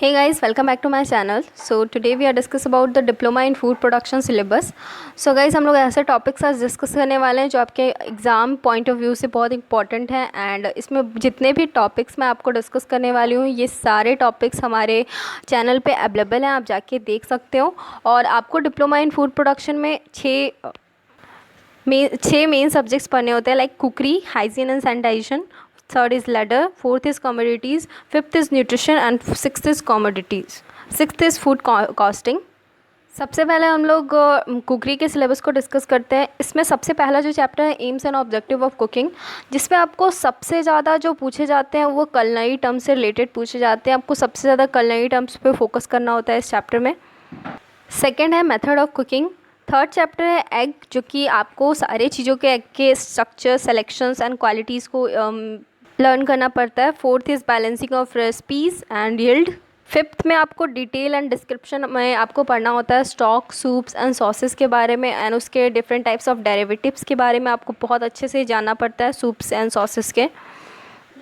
Hey guys, welcome back to my channel. So today we are discuss about the diploma in food production syllabus. So guys, हम लोग ऐसे topics आज discuss करने वाले हैं जो आपके एग्ज़ाम पॉइंट ऑफ व्यू से बहुत इंपॉर्टेंट हैं एंड इसमें जितने भी टॉपिक्स मैं आपको डिस्कस करने वाली हूँ ये सारे टॉपिक्स हमारे चैनल पे अवेलेबल हैं, आप जाके देख सकते हो। और आपको डिप्लोमा इन फूड प्रोडक्शन में छः मेन सब्जेक्ट्स पढ़ने होते हैं, like cookery, hygiene and sanitisation, third is leather, fourth is commodities, fifth is nutrition and sixth is commodities, sixth is food costing. सबसे पहले हम लोग कुकरी के सिलेबस को डिस्कस करते हैं। इसमें सबसे पहला जो चैप्टर है AIIMS and objective of cooking, जिसमें आपको सबसे ज़्यादा जो पूछे जाते हैं वो कलनरी टर्म्स से रिलेटेड पूछे जाते हैं। आपको सबसे ज़्यादा कलनरी टर्म्स पे फोकस करना होता है इस चैप्टर में। सेकेंड है method of cooking. Third chapter है एग, जो कि आपको सारे चीज़ों के एग के स्ट्रक्चर, सेलेक्शंस एंड क्वालिटीज़ को लर्न करना पड़ता है। Fourth is balancing of recipes and yield. Fifth में आपको डिटेल एंड डिस्क्रिप्शन में आपको पढ़ना होता है स्टॉक, सूप्स एंड सॉसेस के बारे में एंड उसके डिफरेंट टाइप्स ऑफ डेरिवेटिव्स के बारे में आपको बहुत अच्छे से जानना पड़ता है सूप्स एंड सॉसेस के।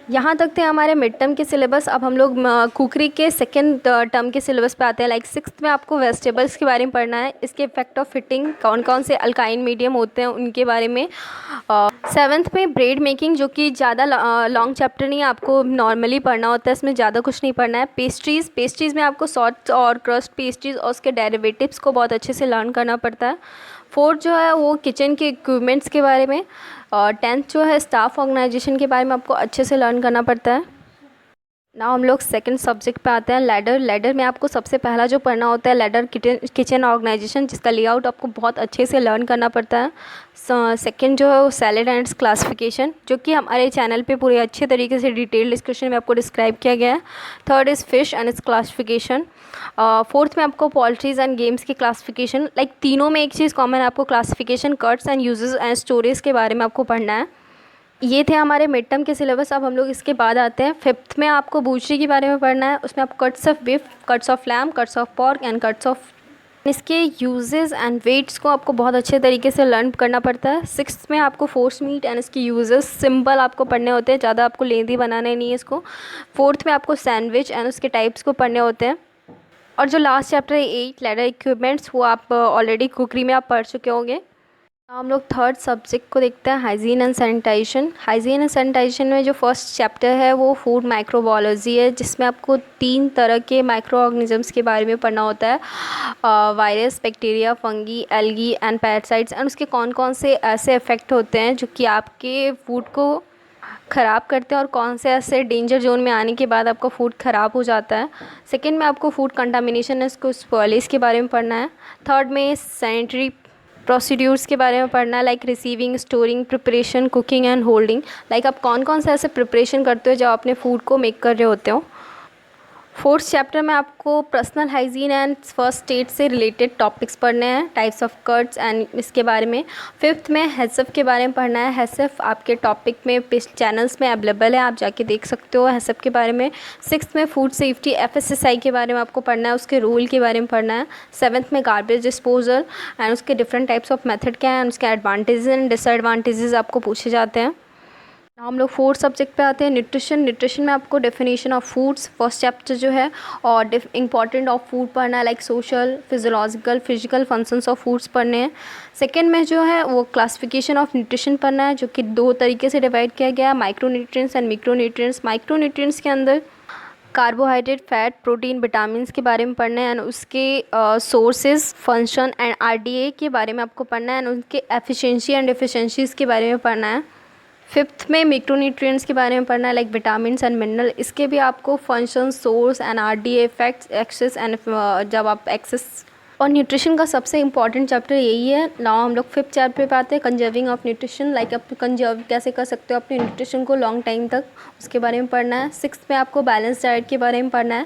यहाँ तक थे हमारे मिड टर्म के सिलेबस। अब हम लोग कुकरी के सेकेंड टर्म के सिलेबस पे आते हैं। लाइक सिक्स्थ में आपको वेजिटेबल्स के बारे में पढ़ना है, इसके इफेक्ट ऑफ फिटिंग, कौन कौन से अल्काइन मीडियम होते हैं उनके बारे में। सेवन्थ में ब्रेड मेकिंग, जो कि ज़्यादा लॉन्ग चैप्टर नहीं है, आपको नॉर्मली पढ़ना होता है, इसमें ज़्यादा कुछ नहीं पढ़ना है। पेस्ट्रीज़ में आपको सॉफ्ट और क्रस्ट पेस्ट्रीज़ और उसके डेरिवेटिव्स को बहुत अच्छे से लर्न करना पड़ता है। फोर्थ जो है वो किचन के इक्विपमेंट्स के बारे में। और टेंथ जो है स्टाफ ऑर्गेनाइजेशन के बारे में आपको अच्छे से लर्न करना पड़ता है। नाउ हम लोग सेकंड सब्जेक्ट पे आते हैं, लेडर में आपको सबसे पहला जो पढ़ना होता है लेडर किचन ऑर्गेनाइजेशन, जिसका लेआउट आपको बहुत अच्छे से लर्न करना पड़ता है। सेकंड जो है वो सैलेड एंड क्लासिफिकेशन, जो कि हमारे चैनल पे पूरे अच्छे तरीके से डिटेल डिस्कशन में आपको डिस्क्राइब किया गया है। Third is fish and it's classification. Fourth में आपको पोल्ट्रीज एंड गेम्स की क्लासिफिकेशन, लाइक तीनों में एक चीज़ कॉमन है, आपको classification, cuts and uses and storage के बारे में आपको पढ़ना है। ये थे हमारे मिड टर्म के सिलेबस। अब हम लोग इसके बाद आते हैं फिफ्थ में, आपको बूचरी के बारे में पढ़ना है। उसमें आपको cuts of beef, cuts of lamb, cuts of pork and cuts of, इसके यूजेस एंड वेट्स को आपको बहुत अच्छे तरीके से लर्न करना पड़ता है। सिक्स्थ में आपको फोर्स मीट एंड इसके यूजेस सिंपल आपको पढ़ने होते हैं, ज़्यादा आपको लेंदी बनाना नहीं है इसको। फोर्थ में आपको सैंडविच एंड उसके टाइप्स को पढ़ने होते हैं। और जो लास्ट चैप्टर है एट, लेडर इक्विपमेंट्स, वो आप ऑलरेडी कुकरी में आप पढ़ चुके होंगे। हम लोग थर्ड सब्जेक्ट को देखते हैं, hygiene and sanitisation. Hygiene and sanitisation में जो फर्स्ट चैप्टर है वो फूड माइक्रोबायोलॉजी है, जिसमें आपको 3 तरह के माइक्रो ऑर्गेनिजम्स के बारे में पढ़ना होता है, virus, bacteria, fungi, algae and parasites, and उसके कौन कौन से ऐसे इफ़ेक्ट होते हैं जो कि आपके फूड को ख़राब करते हैं और कौन से ऐसे डेंजर जोन में आने के बाद आपका फूड ख़राब हो जाता है। सेकेंड में आपको फूड कंटामिनेशन, इसको स्पॉइलेज के बारे में पढ़ना है। थर्ड में सैनिटरी प्रोसीड्यूर्स के बारे में पढ़ना है, like receiving, storing, preparation, cooking and holding, like आप कौन कौन से ऐसे प्रिपरेशन करते हो जब अपने फूड को मेक कर रहे होते हो। फोर्थ चैप्टर में आपको personal hygiene and first aid से रिलेटेड टॉपिक्स पढ़ने हैं, टाइप्स ऑफ कट्स एंड इसके बारे में। फिफ्थ में हेसफ के बारे में पढ़ना है। हेसफ आपके टॉपिक में चैनल्स में अवेलेबल है, आप जाके देख सकते हो हेसफ के बारे में। सिक्स्थ में फूड सेफ्टी एफएसएसआई के बारे में आपको पढ़ना है, उसके रूल के बारे में पढ़ना है। सेवन्थ में गार्बेज डिस्पोजल एंड उसके डिफरेंट टाइप्स ऑफ मेथड क्या है, उसके एडवांटेजेस एंड डिसएडवांटेजेस आपको पूछे जाते हैं। हम लोग फोर्थ सब्जेक्ट पे आते हैं, न्यूट्रिशन में आपको definition of foods first chapter जो है और इंपॉर्टेंट ऑफ फूड पढ़ना है, like social, physiological, physical functions of foods पढ़ने हैं। सेकेंड में जो है वो क्लासिफिकेशन ऑफ न्यूट्रिशन पढ़ना है, जो कि 2 तरीके से डिवाइड किया गया है, माइक्रोन्यूट्रिएंट्स एंड मिक्रोन्यूट्रिएंट्स। माइक्रोन्यूट्रिएंट्स के अंदर कार्बोहाइड्रेट, फैट, प्रोटीन, विटामिन के बारे में पढ़ना है एंड उसके सोर्सेज, फंक्शन एंड आरडीए के बारे में आपको पढ़ना है एंड उनके एफिशिएंसी एंड डिफिशिएंसीज के बारे में पढ़ना है। फिफ्थ में मिक्रोन्यूट्रिएंट्स के बारे में पढ़ना है, लाइक विटामिन्स एंड मिनरल, इसके भी आपको function, source and RDA, effects, excess and जब आप एक्सेस। और न्यूट्रिशन का सबसे इंपॉर्टेंट चैप्टर यही है। नाउ हम लोग फिफ्थ चैप्टर पे आते हैं, कंजर्विंग ऑफ न्यूट्रिशन, लाइक आप कंजर्व कैसे कर सकते हो अपने न्यूट्रिशन को लॉन्ग टाइम तक, उसके बारे में पढ़ना है। सिक्स्थ में आपको बैलेंस डाइट के बारे में पढ़ना है।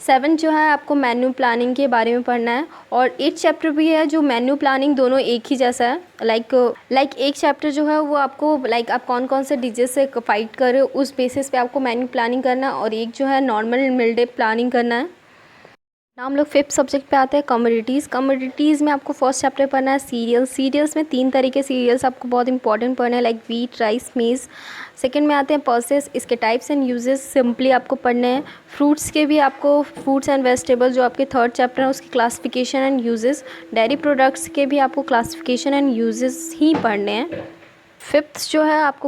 सेवन जो है आपको मेन्यू प्लानिंग के बारे में पढ़ना है। और एट चैप्टर भी है जो मेन्यू प्लानिंग, दोनों एक ही जैसा है। लाइक एक चैप्टर जो है वो आपको लाइक आप कौन कौन से डिजेस से फाइट कर रहे हो उस बेसिस पे आपको मेन्यू प्लानिंग करना है, और एक जो है नॉर्मल मिल डे प्लानिंग करना है। ना हम लोग फिफ्थ सब्जेक्ट पे आते हैं, कमोडिटीज़। कमोडिटीज़ में आपको फर्स्ट चैप्टर पढ़ना है सीरियल्स। सीरियल्स में 3 तरह के सीरियल्स आपको बहुत इंपॉर्टेंट पढ़ना है, लाइक वीट, राइस, मेज़। सेकंड में आते हैं पल्सेस, इसके टाइप्स एंड यूजेस सिंपली आपको पढ़ने हैं। फ्रूट्स के भी आपको, फ्रूट्स एंड वेजिटेबल जो आपके थर्ड चैप्टर है उसकी classification and uses. Dairy products के भी आपको क्लासिफिकेशन एंड यूजेस ही पढ़ने हैं। फिफ्थ जो है आपको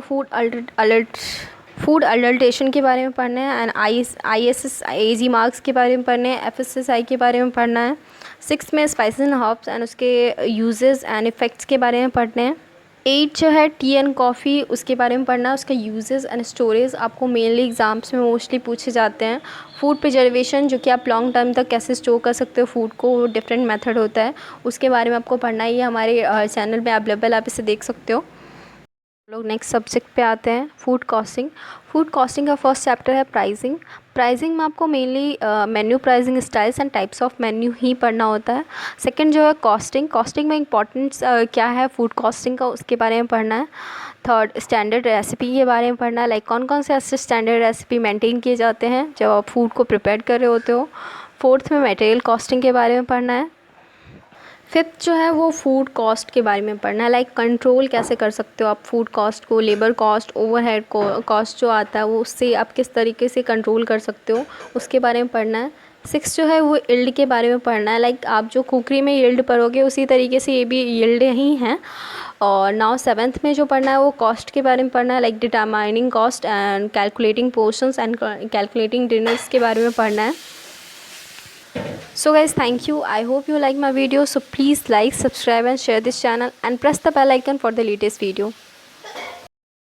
फूड अडल्ट्रेशन के बारे में पढ़ना है एंड ISS AG मार्क्स के बारे में पढ़ने हैं, FSSI के बारे में पढ़ना है। सिक्स में स्पाइसेस एंड हर्ब्स एंड उसके यूजेस एंड इफ़ेक्ट्स के बारे में पढ़ने हैं। 8 जो है टी एंड कॉफ़ी, उसके बारे में पढ़ना है, उसका यूजेस एंड स्टोरेज आपको मेनली एग्जाम्स में मोस्टली पूछे जाते हैं। फूड प्रिजर्वेशन, जो कि आप लॉन्ग टर्म तक कैसे स्टोर कर सकते हो फूड को, वो डिफरेंट मेथड होता है, उसके बारे में आपको पढ़ना है। ये हमारे चैनल में अवेलेबल, आप इसे देख सकते हो। लोग नेक्स्ट सब्जेक्ट पे आते हैं, फूड कॉस्टिंग। फूड कॉस्टिंग का फर्स्ट चैप्टर है प्राइसिंग। प्राइसिंग में आपको mainly menu pricing styles and types of menu ही पढ़ना होता है। सेकंड जो है कॉस्टिंग। कॉस्टिंग में इंपॉर्टेंस क्या है फूड कॉस्टिंग का, उसके बारे में पढ़ना है। थर्ड स्टैंडर्ड रेसिपी के बारे में पढ़ना है, लाइक कौन कौन से ऐसे स्टैंडर्ड रेसिपी मेंटेन किए जाते हैं जब आप फूड को प्रिपेयर कर रहे होते हो। फोर्थ में मटेरियल कॉस्टिंग के बारे में पढ़ना है। फिफ्थ जो है वो फूड कॉस्ट के बारे में पढ़ना है, लाइक कंट्रोल कैसे कर सकते हो आप फूड कॉस्ट को, लेबर कॉस्ट, ओवरहेड कॉस्ट जो आता है वो, उससे आप किस तरीके से कंट्रोल कर सकते हो, उसके बारे में पढ़ना है। सिक्स जो है वो यील्ड के बारे में पढ़ना है, लाइक आप जो कुकरी में यील्ड पढ़ोगे उसी तरीके से ये भी यील्ड ही हैं। और नाउ सेवन्थ में जो पढ़ना है वो कॉस्ट के बारे में पढ़ना है, like determining cost and calculating portions and calculating dinners के बारे में पढ़ना है। So guys, thank you. I hope you like my video. So please like, subscribe and share this channel and press the bell icon for the latest video.